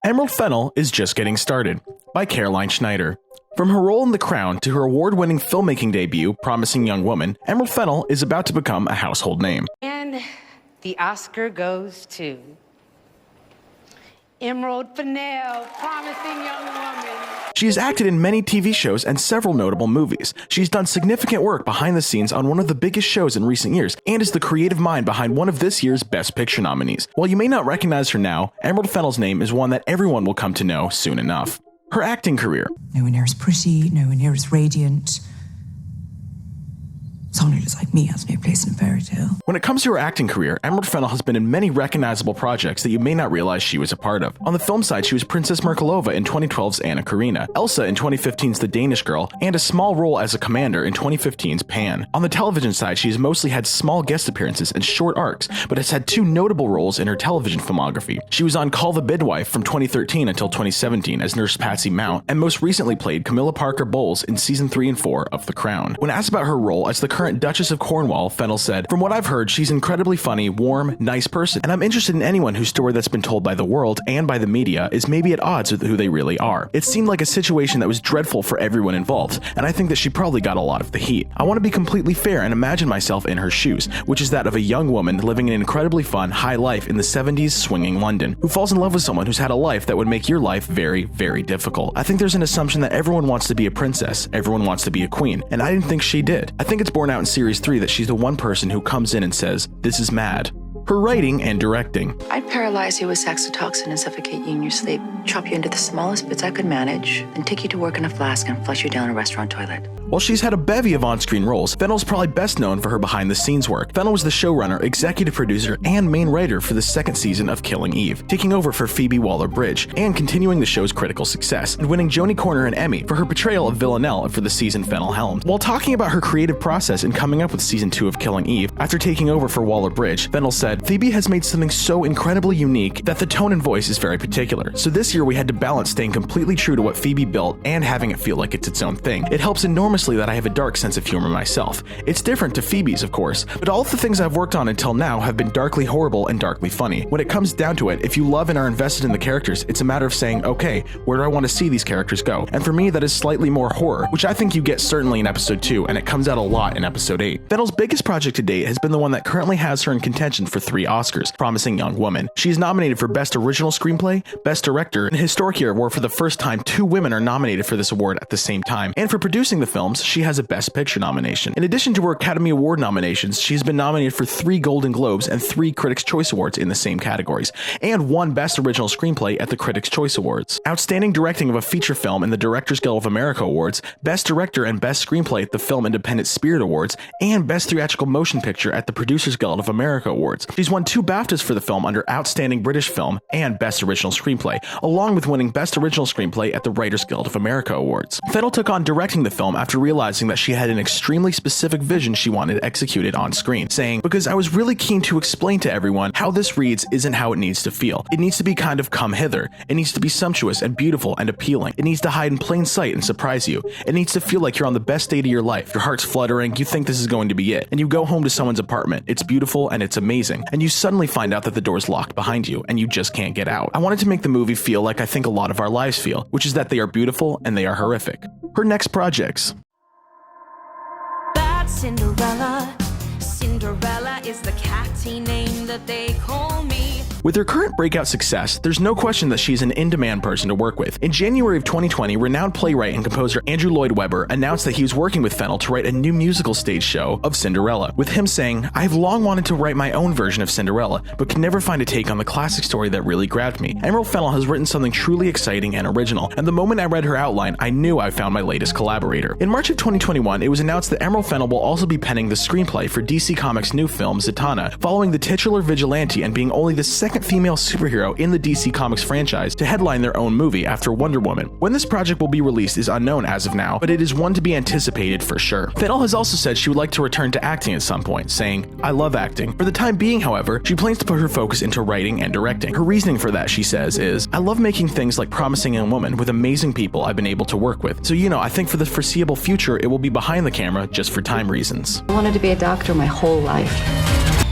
Emerald Fennell is just getting started, by Caroline Schneider. From her role in The Crown to her award-winning filmmaking debut, Promising Young Woman, Emerald Fennell is about to become a household name. And the Oscar goes to Emerald Fennell, Promising Young Woman. She has acted in many TV shows and several notable movies. She's done significant work behind the scenes on one of the biggest shows in recent years, and is the creative mind behind one of this year's Best Picture nominees. While you may not recognize her now, Emerald Fennell's name is one that everyone will come to know soon enough. Her acting career. No one here is pretty, no one here is radiant. Someone who looks like me has no place in a fairy tale. When it comes to her acting career, Emerald Fennell has been in many recognizable projects that you may not realize she was a part of. On the film side, she was Princess Merkalova in 2012's Anna Karenina, Elsa in 2015's The Danish Girl, and a small role as a commander in 2015's Pan. On the television side, she has mostly had small guest appearances and short arcs, but has had two notable roles in her television filmography. She was on Call the Midwife from 2013 until 2017 as Nurse Patsy Mount, and most recently played Camilla Parker Bowles in season 3 and 4 of The Crown. When asked about her role as the current Duchess of Cornwall, Fennell said, "From what I've heard, she's an incredibly funny, warm, nice person, and I'm interested in anyone whose story that's been told by the world and by the media is maybe at odds with who they really are. It seemed like a situation that was dreadful for everyone involved, and I think that she probably got a lot of the heat. I want to be completely fair and imagine myself in her shoes, which is that of a young woman living an incredibly fun, high life in the 70s swinging London, who falls in love with someone who's had a life that would make your life very, very difficult. I think there's an assumption that everyone wants to be a princess, everyone wants to be a queen, and I didn't think she did. I think it's borne out in series 3 that she's the one person who comes in and says, 'This is mad.'" Her writing and directing. I'd paralyze you with saxitoxin and suffocate you in your sleep, chop you into the smallest bits I could manage, and take you to work in a flask and flush you down a restaurant toilet. While she's had a bevy of on-screen roles, Fennell's probably best known for her behind-the-scenes work. Fennell was the showrunner, executive producer, and main writer for the second season of Killing Eve, taking over for Phoebe Waller-Bridge, and continuing the show's critical success, and winning Joni Corner an Emmy for her portrayal of Villanelle for the season Fennell helmed. While talking about her creative process in coming up with season 2 of Killing Eve, after taking over for Waller-Bridge, Fennell said, "Phoebe has made something so incredibly unique that the tone and voice is very particular. So this year we had to balance staying completely true to what Phoebe built and having it feel like it's its own thing. It helps enormously that I have a dark sense of humor myself. It's different to Phoebe's, of course, but all of the things I've worked on until now have been darkly horrible and darkly funny. When it comes down to it, if you love and are invested in the characters, it's a matter of saying, okay, where do I want to see these characters go? And for me, that is slightly more horror, which I think you get certainly in episode 2, and it comes out a lot in episode 8. Fennell's biggest project to date has been the one that currently has her in contention for 3 Oscars, Promising Young Woman. She is nominated for Best Original Screenplay, Best Director, and a historic year where for the first time 2 women are nominated for this award at the same time. And for producing the films, she has a Best Picture nomination. In addition to her Academy Award nominations, she's been nominated for 3 Golden Globes and 3 Critics' Choice Awards in the same categories, and 1 Best Original Screenplay at the Critics' Choice Awards. Outstanding Directing of a Feature Film in the Directors Guild of America Awards, Best Director and Best Screenplay at the Film Independent Spirit Awards, and Best Theatrical Motion Picture at the Producers Guild of America Awards. She's won 2 BAFTAs for the film under Outstanding British Film and Best Original Screenplay, along with winning Best Original Screenplay at the Writers Guild of America Awards. Fennell took on directing the film after realizing that she had an extremely specific vision she wanted executed on screen, saying, "Because I was really keen to explain to everyone how this reads isn't how it needs to feel. It needs to be kind of come hither. It needs to be sumptuous and beautiful and appealing. It needs to hide in plain sight and surprise you. It needs to feel like you're on the best date of your life. Your heart's fluttering, you think this is going to be it, and you go home to someone's apartment. It's beautiful and it's amazing, and you suddenly find out that the door's locked behind you and you just can't get out. I wanted to make the movie feel like I think a lot of our lives feel, which is that they are beautiful and they are horrific." Her next projects. Cinderella is the catty name that they call me. With her current breakout success, there's no question that she's an in-demand person to work with. In January of 2020, renowned playwright and composer Andrew Lloyd Webber announced that he was working with Fennell to write a new musical stage show of Cinderella, with him saying, "I've long wanted to write my own version of Cinderella, but could never find a take on the classic story that really grabbed me. Emerald Fennell has written something truly exciting and original, and the moment I read her outline, I knew I found my latest collaborator." In March of 2021, it was announced that Emerald Fennell will also be penning the screenplay for DC Comics' new film, Zatanna, following the titular vigilante and being only the second second female superhero in the DC Comics franchise to headline their own movie after Wonder Woman. When this project will be released is unknown as of now, but it is one to be anticipated for sure. Fennell has also said she would like to return to acting at some point, saying, "I love acting." For the time being, however, she plans to put her focus into writing and directing. Her reasoning for that, she says, is, "I love making things like Promising Young Woman with amazing people I've been able to work with. So, I think for the foreseeable future, it will be behind the camera just for time reasons." I wanted to be a doctor my whole life.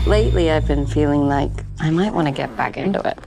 Lately, I've been feeling like I might want to get back into it.